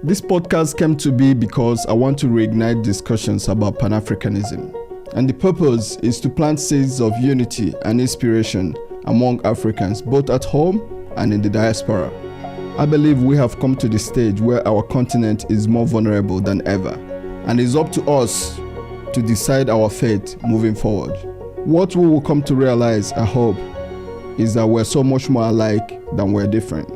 This podcast came to be because I want to reignite discussions about Pan-Africanism. And the purpose is to plant seeds of unity and inspiration among Africans, both at home and in the diaspora. I believe we have come to the stage where our continent is more vulnerable than ever, and it's up to us to decide our fate moving forward. What we will come to realize, I hope, is that we're so much more alike than we're different.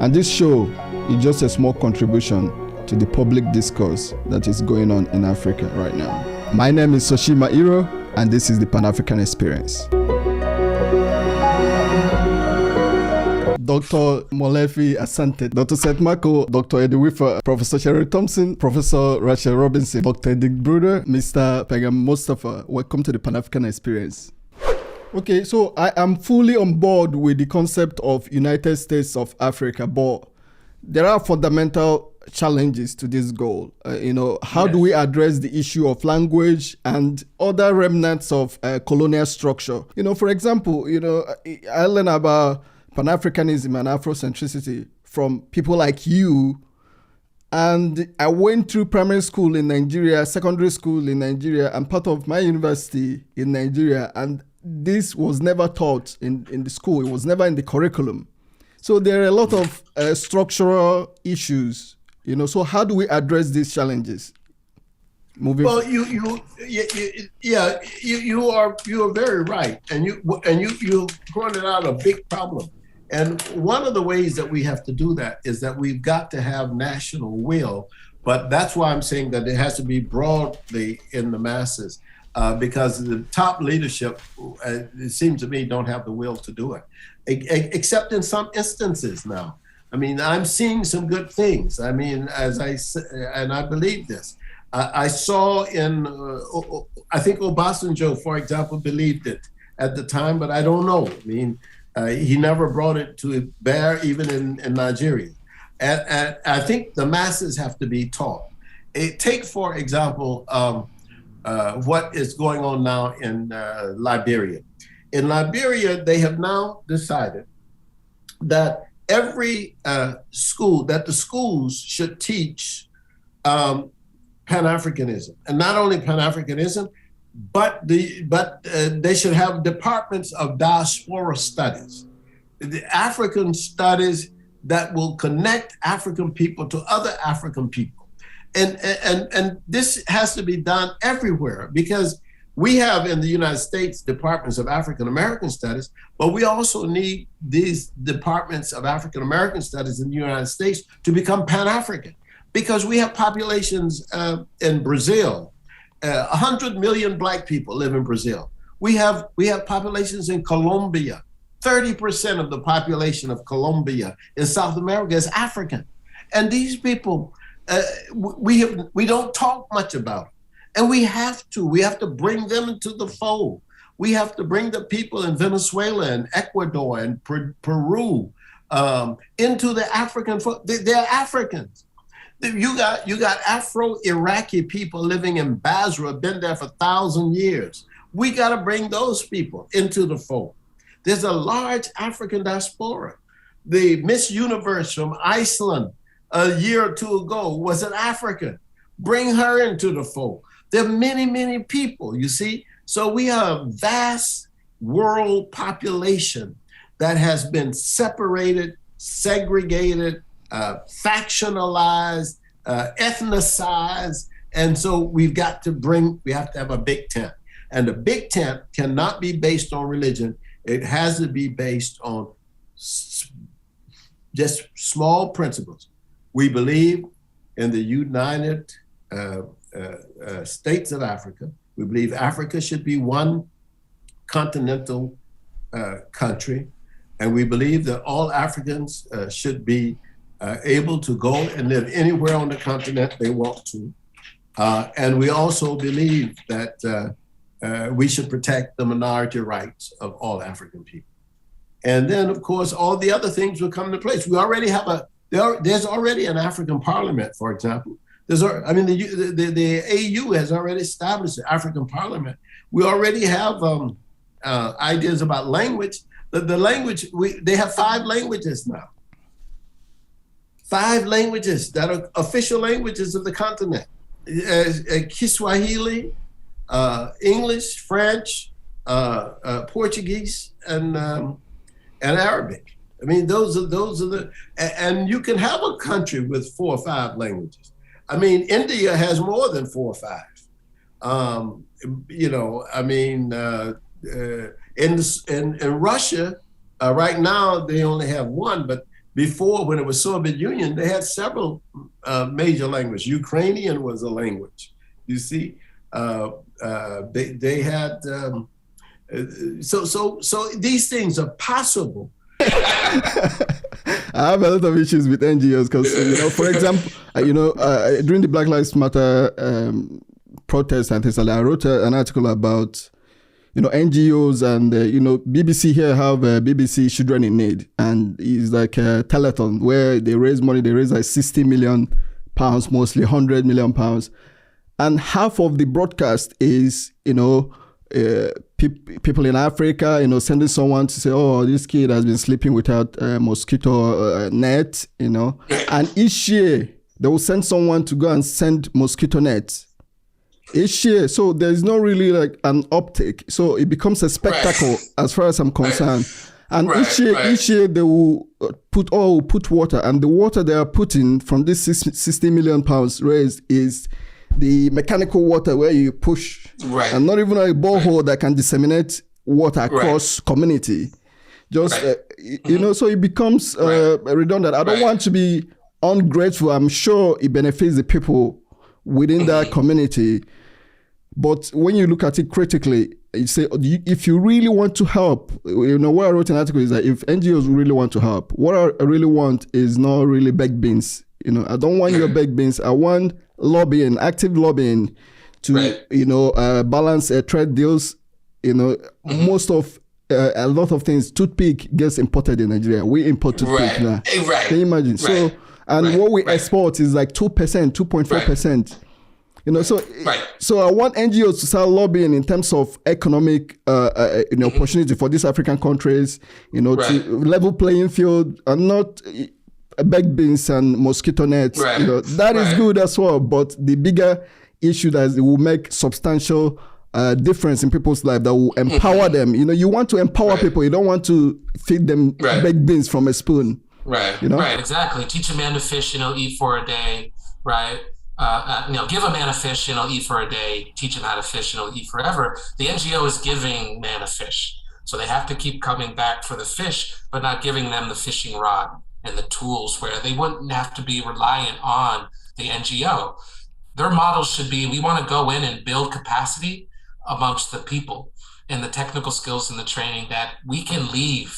And this show is just a small contribution to the public discourse that is going on in Africa right now. My name is Soshima Iro, and this is the Pan-African Experience. Dr. Molefi Asante, Dr. Seth Mako, Dr. Eddie Wiffer, Professor Sherry Thompson, Professor Rachel Robinson, Dr. Dick Bruder, Mr. Pegam Mustafa. Welcome to the Pan-African Experience. Okay, so I am fully on board with the concept of United States of Africa, but there are fundamental challenges to this goal. How do we address the issue of language and other remnants of colonial structure? For example, I learned about Pan-Africanism and Afrocentricity from people like you. And I went through primary school in Nigeria, secondary school in Nigeria, and part of my university in Nigeria. And this was never taught in the school. It was never in the curriculum. So there are a lot of structural issues, So how do we address these challenges? You are very right, and you pointed out a big problem. And one of the ways that we have to do that is that we've got to have national will, but that's why I'm saying that it has to be broadly in the masses, because the top leadership, it seems to me, don't have the will to do it, except in some instances now. I mean, I'm seeing some good things. I mean, as I said, and I believe this. I saw I think Obasanjo, for example, believed it at the time, but I don't know. I mean, he never brought it to bear, even in Nigeria. And I think the masses have to be taught. Take, for example, what is going on now in Liberia. In Liberia, they have now decided that every school, that the schools should teach Pan-Africanism, and not only Pan-Africanism, but they should have departments of diaspora studies, the African studies that will connect African people to other African people, and this has to be done everywhere, because we have in the United States departments of African American studies, but we also need these departments of African American studies in the United States to become Pan-African, because we have populations in Brazil. 100 million Black people live in Brazil. We have populations in Colombia. 30% of the population of Colombia in South America is African, and these people we don't talk much about it. And we have to bring them into the fold. We have to bring the people in Venezuela and Ecuador and Peru into the African fold. They're Africans. You got Afro-Iraqi people living in Basra, been there for 1,000 years. We got to bring those people into the fold. There's a large African diaspora. The Miss Universe from Iceland a year or two ago was an African. Bring her into the fold. There are many, many people, you see. So we have a vast world population that has been separated, segregated, factionalized, ethnicized. And so we have to have a big tent. And the big tent cannot be based on religion. It has to be based on just small principles. We believe in the United States of Africa. We believe Africa should be one continental country, and we believe that all Africans should be able to go and live anywhere on the continent they want to. And we also believe that we should protect the minority rights of all African people. And then, of course, all the other things will come into place. We already have there's already an African parliament, for example. The AU has already established the African Parliament. We already have ideas about language. The language, they have 5 languages now. 5 languages that are official languages of the continent. Kiswahili, English, French, Portuguese, and Arabic. I mean, those are the, and you can have a country with 4 or 5 languages. I mean, India has more than 4 or 5. You know, I mean, in Russia, right now they only have 1, but before, when it was Soviet Union, they had several major languages. Ukrainian was a language. You see, they had so these things are possible. I have a lot of issues with NGOs because, you know, for example, during the Black Lives Matter protests and things like that, I wrote an article about, you know, NGOs and, you know, BBC here have BBC Children in Need, and it's like a telethon where they raise money. They raise like 60 million pounds, mostly 100 million pounds. And half of the broadcast is, you know, people in Africa, you know, sending someone to say, oh, this kid has been sleeping without a mosquito net, you know. And each year they will send someone to go and send mosquito nets. Each year, so there's not really like an uptake. So it becomes a spectacle as far as I'm concerned. And each year they will put water, and the water they are putting from this 60 million pounds raised is the mechanical water where you push, and not even a borehole that can disseminate water across community. Just you know, so it becomes redundant. I don't want to be ungrateful. I'm sure it benefits the people within that community. But when you look at it critically, you say, if you really want to help, you know, what I wrote in an article is that if NGOs really want to help, what I really want is not really baked beans. You know, I don't want your baked beans. I want lobbying, active lobbying to, you know, balance trade deals. You know, most of, a lot of things, toothpick gets imported in Nigeria. We import toothpick now. Can you imagine? So, and what we export is like 2%, 2.4%. You know, so I want NGOs to start lobbying in terms of economic, you know, opportunity for these African countries, you know, to level playing field and not baked beans and mosquito nets. You know, that is good as well. But the bigger issue that it will make substantial difference in people's life, that will empower them. You know, you want to empower people. You don't want to feed them baked beans from a spoon. You know? Exactly. Teach a man to fish, you know, eat for a day. You know, give a man a fish, and he'll eat for a day. Teach him how to fish, and he'll eat forever. The NGO is giving man a fish. So they have to keep coming back for the fish, but not giving them the fishing rod and the tools where they wouldn't have to be reliant on the NGO. Their model should be, we want to go in and build capacity amongst the people and the technical skills and the training that we can leave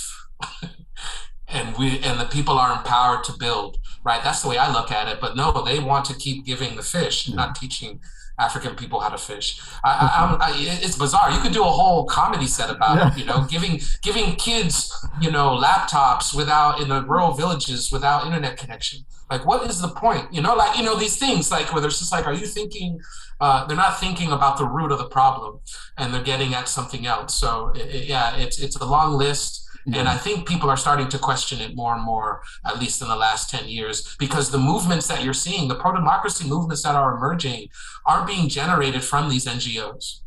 and the people are empowered to build. That's the way I look at it. But no, they want to keep giving the fish, not teaching African people how to fish. It's bizarre. You could do a whole comedy set about it, you know, giving kids, you know, laptops in the rural villages without internet connection. Like, what is the point? You know, like, you know, these things like where there's just like, are you thinking, they're not thinking about the root of the problem and they're getting at something else. So it's a long list. And I think people are starting to question it more and more, at least in the last 10 years, because the movements that you're seeing, the pro-democracy movements that are emerging, aren't being generated from these NGOs,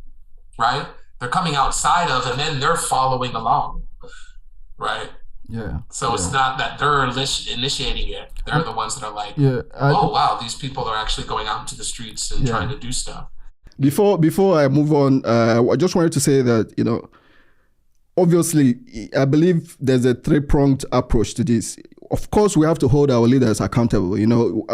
right? They're coming outside of, and then they're following along, right? So it's not that they're initiating it. They're the ones that are like, oh, wow, these people are actually going out into the streets and trying to do stuff. Before I move on, I just wanted to say that, you know, obviously, I believe there's a 3-pronged approach to this. Of course, we have to hold our leaders accountable. You know,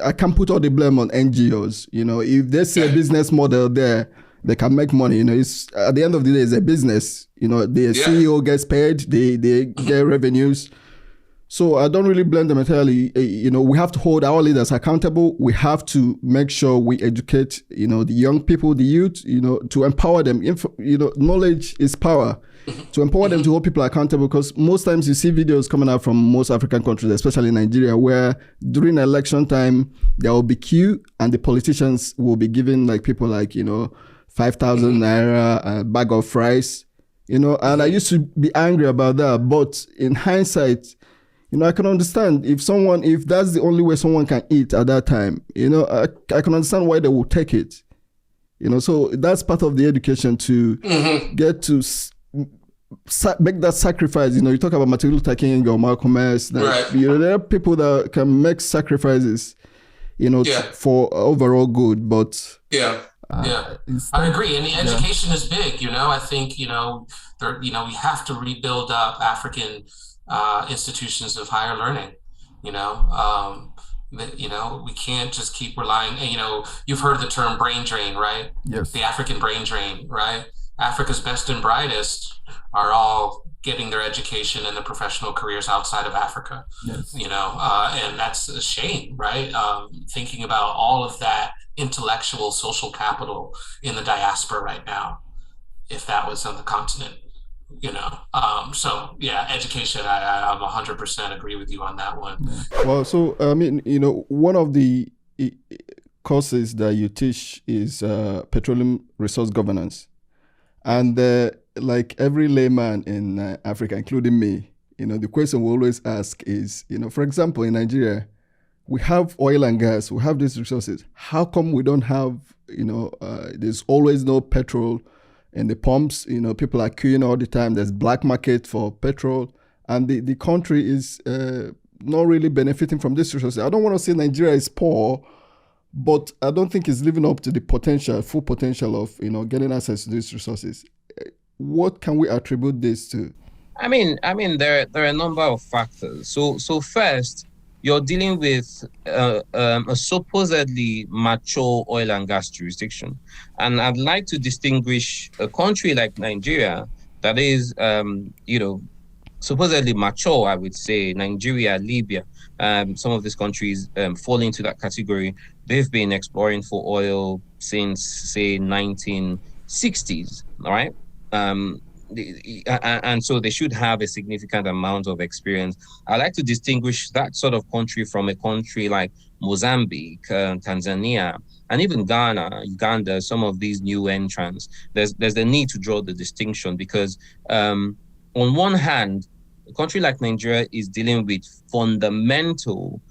I can't put all the blame on NGOs. You know, if they see a business model there, they can make money. You know, it's at the end of the day, it's a business. You know, the CEO gets paid, they get revenues. So I don't really blame them entirely. You know, we have to hold our leaders accountable. We have to make sure we educate, you know, the young people, the youth, you know, to empower them. You know, knowledge is power. To empower them to hold people accountable, because most times you see videos coming out from most African countries, especially Nigeria, where during election time, there will be queue and the politicians will be giving like people like, you know, 5,000 naira, a bag of rice, you know, and I used to be angry about that. But in hindsight, I can understand if that's the only way someone can eat at that time, I can understand why they will take it. So that's part of the education to get to make that sacrifice. You talk about Martin Luther King or Malcolm X. Right. There are people that can make sacrifices, for overall good. But I agree. And the education is big. I think we have to rebuild up African institutions of higher learning. We can't just keep relying. You've heard the term brain drain, right? Yes. The African brain drain, right? Africa's best and brightest are all getting their education and their professional careers outside of Africa. Yes. And that's a shame, right? Thinking about all of that intellectual, social capital in the diaspora right now, if that was on the continent, education, I'm 100% agree with you on that one. Well, so, one of the courses that you teach is petroleum resource governance. And like every layman in Africa, including me, the question we always ask is, for example, in Nigeria, we have oil and gas, we have these resources. How come we don't have, there's always no petrol in the pumps? People are queuing all the time. There's black market for petrol. And the country is not really benefiting from these resources. I don't want to say Nigeria is poor, but I don't think it's living up to the full potential of, getting access to these resources. What can we attribute this to? I mean, there are a number of factors. So first, you're dealing with a supposedly mature oil and gas jurisdiction. And I'd like to distinguish a country like Nigeria that is, supposedly mature, I would say, Nigeria, Libya. Some of these countries fall into that category. They've been exploring for oil since, say, 1960s, all right? And so they should have a significant amount of experience. I like to distinguish that sort of country from a country like Mozambique, Tanzania, and even Ghana, Uganda, some of these new entrants. There's the need to draw the distinction because on one hand, a country like Nigeria is dealing with fundamental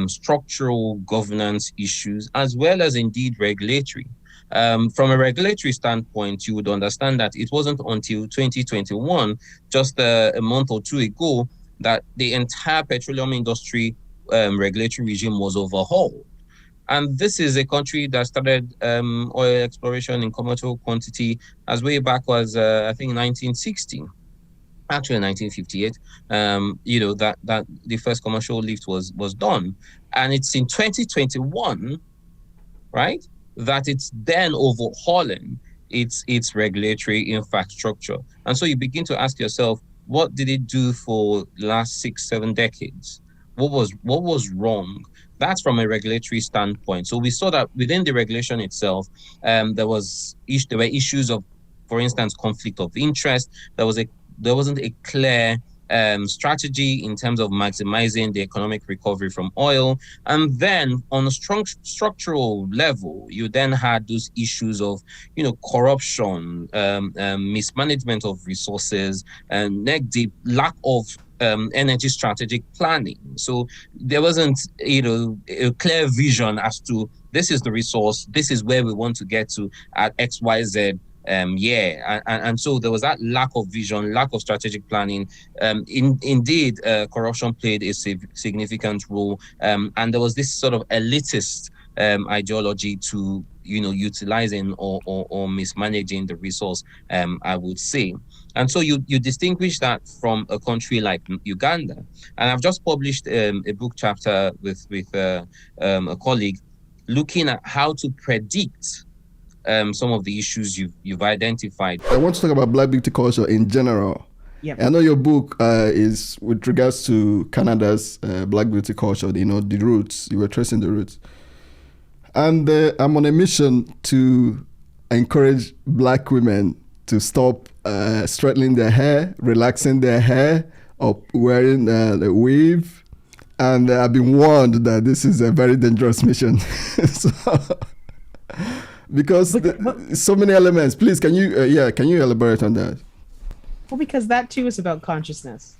structural governance issues, as well as indeed regulatory. From a regulatory standpoint, you would understand that it wasn't until 2021, just a month or two ago, that the entire petroleum industry regulatory regime was overhauled. And this is a country that started oil exploration in commercial quantity as way back as, I think, 1960. Actually, 1958, that the first commercial lift was done. And it's in 2021, right, that it's then overhauling its regulatory infrastructure. And so you begin to ask yourself, what did it do for the last 6-7 decades? What was wrong? That's from a regulatory standpoint. So we saw that within the regulation itself, there were issues of, for instance, conflict of interest. There wasn't a clear strategy in terms of maximizing the economic recovery from oil. And then on a strong structural level, you then had those issues of, corruption, mismanagement of resources, and the lack of energy strategic planning. So there wasn't, a clear vision as to this is the resource, this is where we want to get to at XYZ. And so there was that lack of vision, lack of strategic planning. Indeed, corruption played a significant role, and there was this sort of elitist ideology to utilizing or mismanaging the resource, I would say. And so you distinguish that from a country like Uganda. And I've just published a book chapter with a colleague looking at how to predict some of the issues you've identified. I want to talk about Black beauty culture in general. Yeah. I know your book is with regards to Canada's Black beauty culture, the roots. You were tracing the roots. And I'm on a mission to encourage Black women to stop straightening their hair, relaxing their hair, or wearing the weave. And I've been warned that this is a very dangerous mission. Because so many elements. Please, can you elaborate on that? Well, because that too is about consciousness.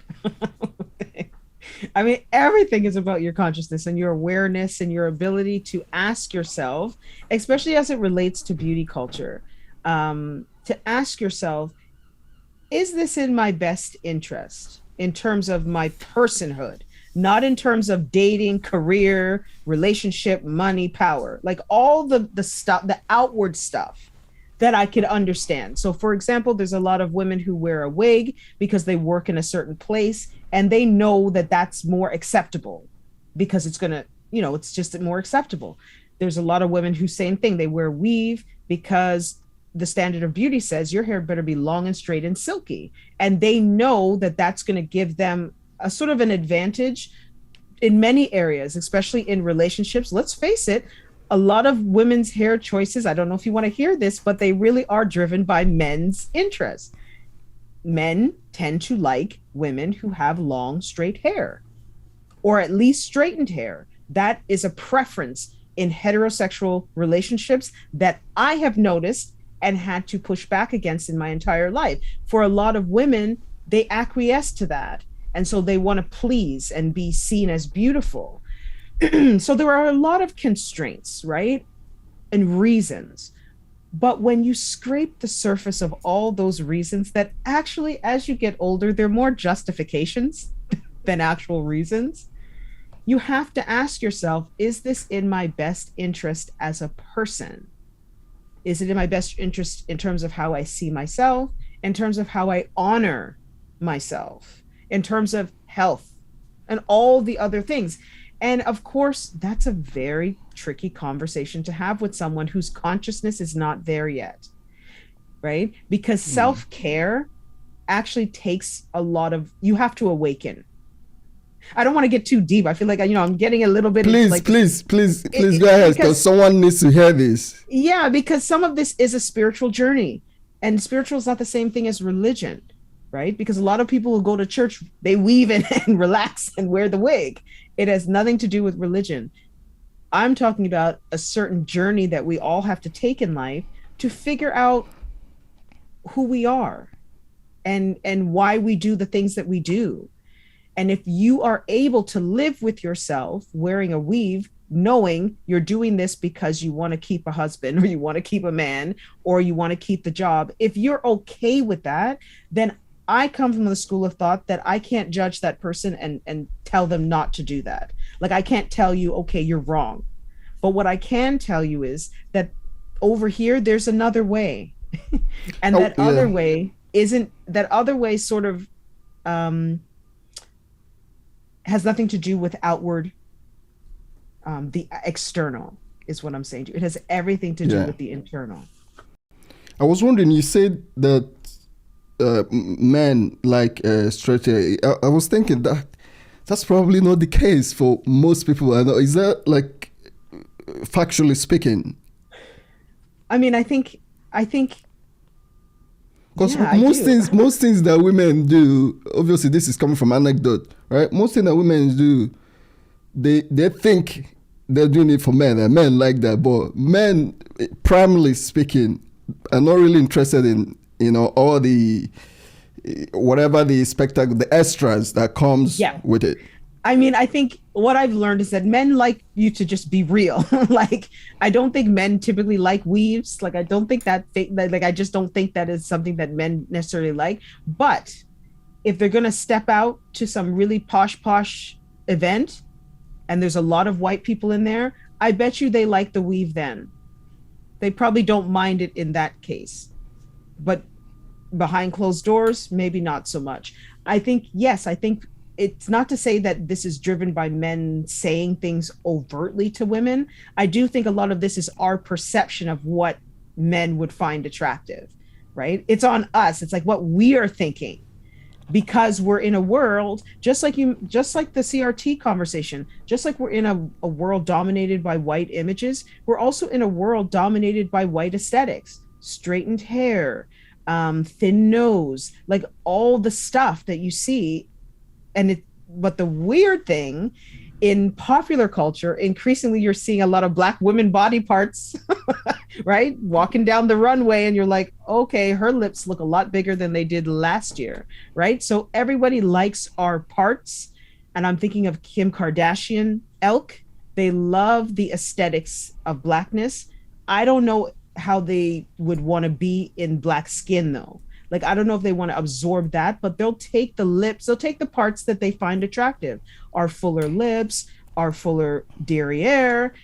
I mean, everything is about your consciousness and your awareness and your ability to ask yourself, especially as it relates to beauty culture, to ask yourself, is this in my best interest in terms of my personhood, not in terms of dating, career, relationship, money, power, like all the stuff, the outward stuff that I could understand. So, for example, there's a lot of women who wear a wig because they work in a certain place and they know that that's more acceptable because it's going to, it's just more acceptable. There's a lot of women who same thing. They wear weave because the standard of beauty says your hair better be long and straight and silky. And they know that that's going to give them a sort of an advantage in many areas, especially in relationships. Let's face it, a lot of women's hair choices, I don't know if you want to hear this, but they really are driven by men's interests. Men tend to like women who have long, straight hair, or at least straightened hair. That is a preference in heterosexual relationships that I have noticed and had to push back against in my entire life. For a lot of women, they acquiesce to that. And so they want to please and be seen as beautiful. So there are a lot of constraints, right? And reasons. But when you scrape the surface of all those reasons that actually, as you get older, they're more justifications than actual reasons, you have to ask yourself, is this in my best interest as a person? Is it in my best interest in terms of how I see myself, in terms of how I honor myself, in terms of health and all the other things? And of course, that's a very tricky conversation to have with someone whose consciousness is not there yet, right? Because self-care actually takes a lot of, you have to awaken. I don't want to get too deep. I feel like, I'm getting a little bit. Please go ahead, because someone needs to hear this. Yeah, because some of this is a spiritual journey, and spiritual is not the same thing as religion, right? Because a lot of people who go to church, they weave in and relax and wear the wig. It has nothing to do with religion. I'm talking about a certain journey that we all have to take in life to figure out who we are and why we do the things that we do. And if you are able to live with yourself wearing a weave, knowing you're doing this because you want to keep a husband or you want to keep a man or you want to keep the job, if you're okay with that, then I come from the school of thought that I can't judge that person and tell them not to do that. Like, I can't tell you, okay, you're wrong. But what I can tell you is that over here, there's another way. And other way sort of has nothing to do with outward, the external is what I'm saying to you. It has everything to do with the internal. I was wondering, you said that men like straight hair. I was thinking that's probably not the case for most people. Is that, like, factually speaking? I mean, I think because most things that women do, obviously this is coming from anecdote, right? Most things that women do, they think they're doing it for men, and men like that. But men, primarily speaking, are not really interested in, all the, whatever the spectacle, the extras that comes with it. I mean, I think what I've learned is that men like you to just be real. Like, I don't think men typically like weaves. Like, I don't think I just don't think that is something that men necessarily like. But if they're going to step out to some really posh event and there's a lot of white people in there, I bet you they like the weave then. They probably don't mind it in that case. But behind closed doors, maybe not so much. I think it's not to say that this is driven by men saying things overtly to women. I do think a lot of this is our perception of what men would find attractive, right? It's on us. It's like what we are thinking, because we're in a world, just like the CRT conversation, just like we're in a world dominated by white images, we're also in a world dominated by white aesthetics, straightened hair, thin nose, like all the stuff that you see. But the weird thing, in popular culture, increasingly you're seeing a lot of Black women body parts, right? Walking down the runway and you're like, okay, her lips look a lot bigger than they did last year, right? So everybody likes our parts and I'm thinking of Kim Kardashian ilk. They love the aesthetics of blackness. I don't know how they would want to be in black skin though. Like, I don't know if they want to absorb that, but they'll take the lips, they'll take the parts that they find attractive. Our fuller lips, our fuller derriere.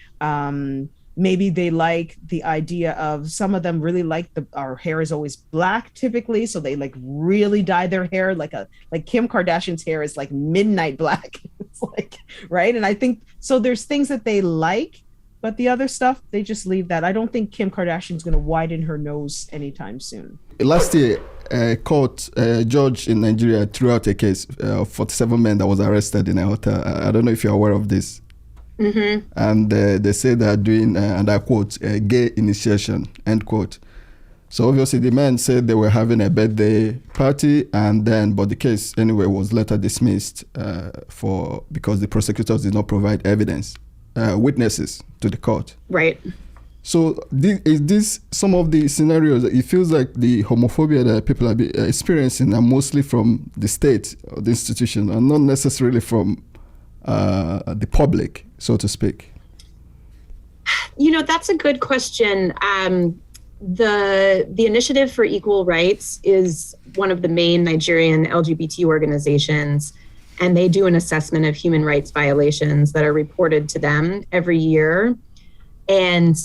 Maybe they like the idea of, some of them really like our hair is always black typically. So they like really dye their hair like Kim Kardashian's hair is like midnight black. It's like, right. And I think, so there's things that they like, but the other stuff, they just leave that. I don't think Kim Kardashian's going to widen her nose anytime soon. Last year, a judge in Nigeria threw out a case of 47 men that was arrested in a hotel. I don't know if you're aware of this. Mm-hmm. And they say they're doing, and I quote, a gay initiation, end quote. So obviously the men said they were having a birthday party, but the case anyway was later dismissed because the prosecutors did not provide evidence, witnesses to the court. Right. So is this some of the scenarios that it feels like the homophobia that people are experiencing are mostly from the state or the institution and not necessarily from the public, so to speak? That's a good question. The Initiative for Equal Rights is one of the main Nigerian LGBT organizations, and they do an assessment of human rights violations that are reported to them every year. And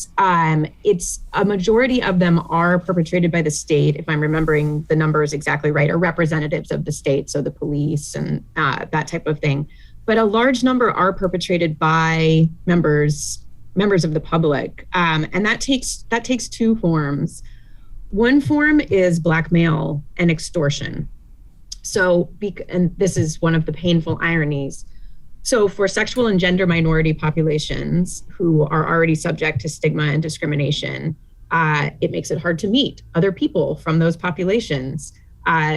it's a majority of them are perpetrated by the state, if I'm remembering the numbers exactly right, or representatives of the state, so the police and that type of thing. But a large number are perpetrated by members of the public, and that takes two forms. One form is blackmail and extortion. So, and this is one of the painful ironies. So for sexual and gender minority populations who are already subject to stigma and discrimination, it makes it hard to meet other people from those populations.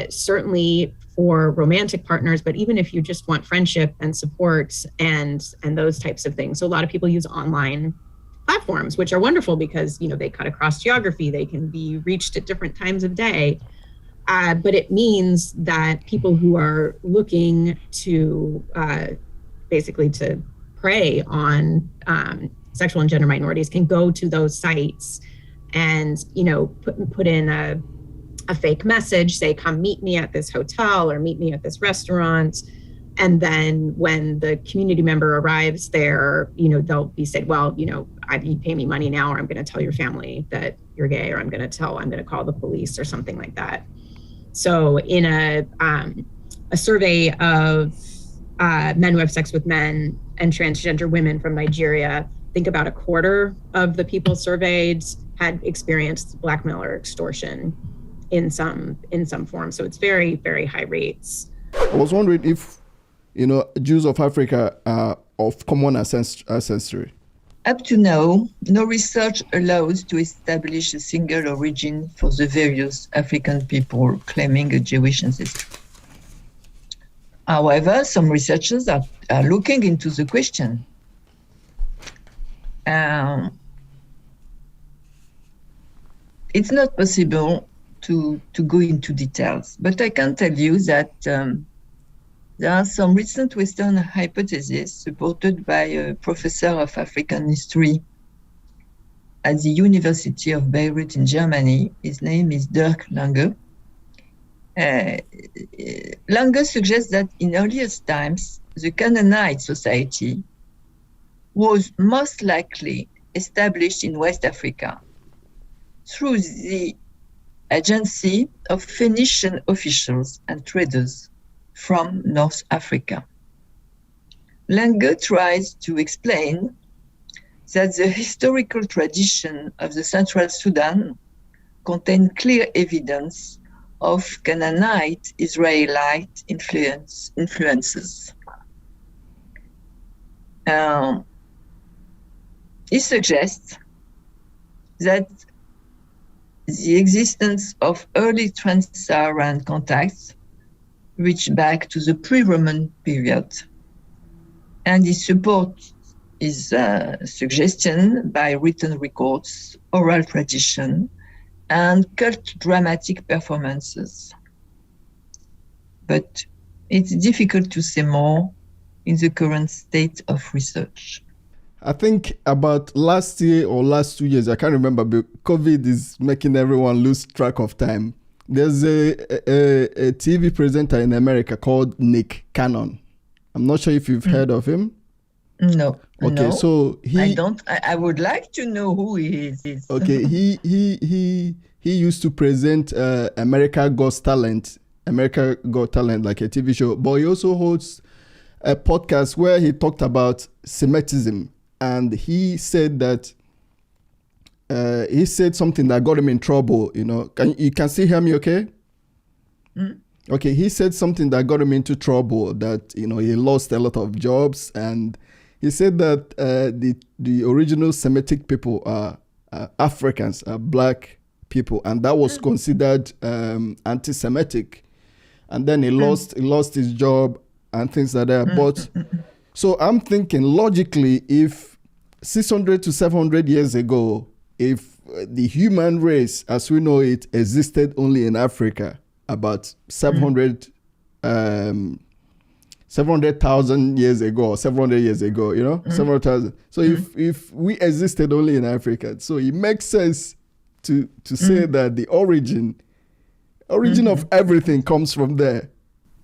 Certainly for romantic partners, but even if you just want friendship and support and those types of things. So a lot of people use online platforms, which are wonderful because, they cut across geography, they can be reached at different times of day. But it means that people who are looking to basically to prey on sexual and gender minorities can go to those sites and, put in a fake message, say, come meet me at this hotel or meet me at this restaurant. And then when the community member arrives there, they'll be said, well, you pay me money now, or I'm going to tell your family that you're gay, or I'm going to call the police or something like that. So in a survey of men who have sex with men and transgender women from Nigeria, I think about a quarter of the people surveyed had experienced blackmail or extortion in some form. So it's very, very high rates. I was wondering if, Jews of Africa are of common ancestry. Up to now, no research allows to establish a single origin for the various African people claiming a Jewish ancestry. However, some researchers are looking into the question. It's not possible to go into details, but I can tell you that there are some recent Western hypotheses supported by a professor of African history at the University of Beirut in Germany. His name is Dirk Lange. Lange suggests that in earliest times, the Canaanite society was most likely established in West Africa through the agency of Phoenician officials and traders from North Africa. Lange tries to explain that the historical tradition of the Central Sudan contained clear evidence of Canaanite Israelite influences. He suggests that the existence of early trans-Saharan contacts reach back to the pre-Roman period, and he supports his suggestion by written records, oral tradition, and cult dramatic performances. But it's difficult to say more in the current state of research. I think about last year or last 2 years, I can't remember, but COVID is making everyone lose track of time. There's a TV presenter in America called Nick Cannon. I'm not sure if you've heard of him. No. Okay, no, so I don't. I would like to know who he is. Okay, he used to present America Got Talent, like a TV show, but he also hosts a podcast where he talked about Semitism, and he said that he said something that got him in trouble. You know, you can still hear me, okay? Mm. Okay, he said something that got him into trouble, that, you know, he lost a lot of jobs, and he said that the original Semitic people are Africans, are black people, and that was considered anti-Semitic. And then he lost his job and things like that. But so I'm thinking logically, if 600 to 700 years ago, if the human race as we know it existed only in Africa, about 700,000 years ago or 700 years ago, you know, 700,000. So if we existed only in Africa, so it makes sense to say that the origin of everything comes from there.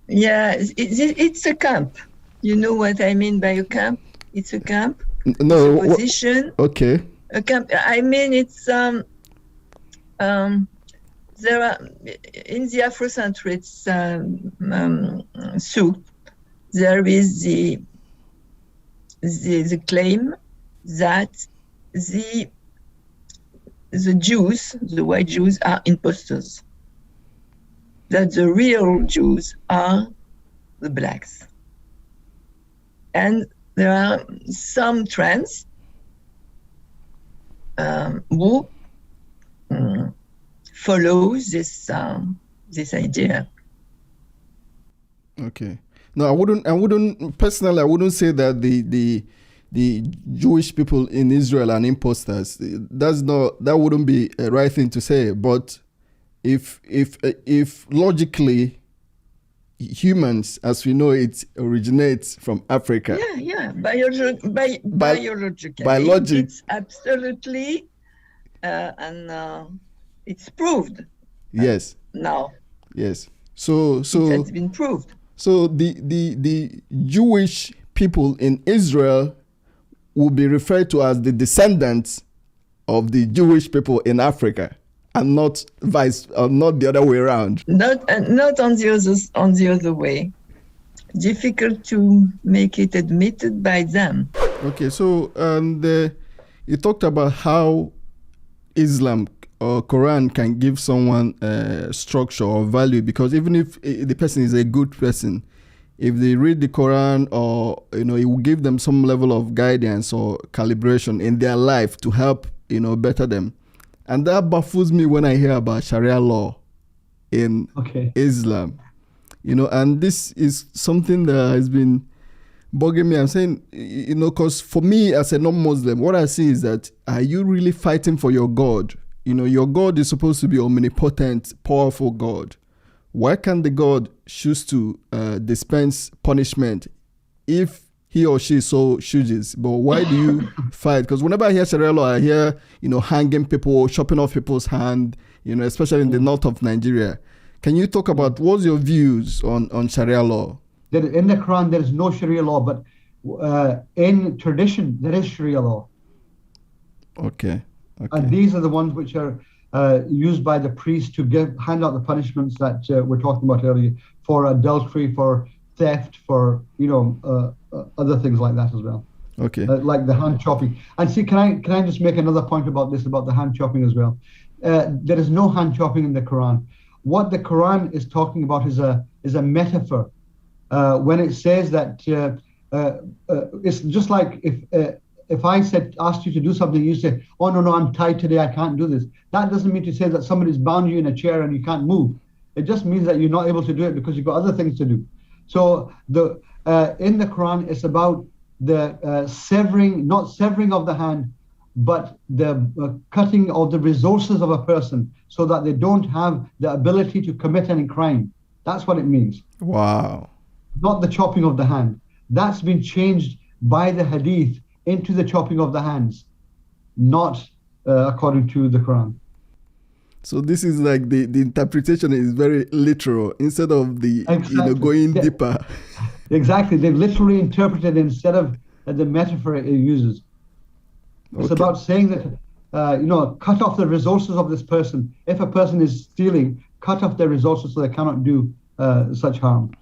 Yeah, it's a camp. You know what I mean by a camp? It's a camp. No, it's a position. Okay. A camp. I mean, it's there are in the Afrocentric soup. There is the claim that the Jews, the white Jews, are imposters. That the real Jews are the blacks. And there are some trends who follow this idea. Okay. No, I wouldn't personally. I wouldn't say that the Jewish people in Israel are imposters. That wouldn't be a right thing to say. But if logically humans, as we know it, originates from Africa. Yeah. Biologically, it's absolutely and it's proved. Yes. Now. Yes. So it has been proved. So the Jewish people in Israel will be referred to as the descendants of the Jewish people in Africa, and not the other way around. Not on the other way. Difficult to make it admitted by them. Okay, so you talked about how Islam or Quran can give someone structure or value, because even if the person is a good person, if they read the Quran, or it will give them some level of guidance or calibration in their life to help better them. And that baffles me when I hear about Sharia law in Islam, and this is something that has been bugging me. I'm saying, because for me as a non-Muslim, what I see is that, are you really fighting for your God? Your God is supposed to be omnipotent, powerful God. Why can't the God choose to dispense punishment if he or she so chooses? But why do you fight? Because whenever I hear Sharia law, I hear, hanging people, chopping off people's hand, especially in the north of Nigeria. Can you talk about what's your views on Sharia law? In the Quran, there is no Sharia law, but in tradition, there is Sharia law. Okay. And these are the ones which are used by the priest to hand out the punishments that we're talking about earlier, for adultery, for theft, for other things like that as well. Okay. Like the hand chopping. And see, can I just make another point about this, about the hand chopping as well? There is no hand chopping in the Quran. What the Quran is talking about is a metaphor. When it says that it's just like if I asked you to do something, you say, "Oh no, I'm tired today, I can't do this." That doesn't mean to say that somebody's bound you in a chair and you can't move. It just means that you're not able to do it because you've got other things to do. So in the Quran, it's about the not severing of the hand, but the cutting of the resources of a person so that they don't have the ability to commit any crime. That's what it means. Wow. Not the chopping of the hand. that's been changed by the hadith into the chopping of the hands, not according to the Quran. So this is like the interpretation is very literal instead of the going deeper. Exactly, they've literally interpreted instead of the metaphor it uses. It's about saying that cut off the resources of this person. If a person is stealing, cut off their resources so they cannot do such harm.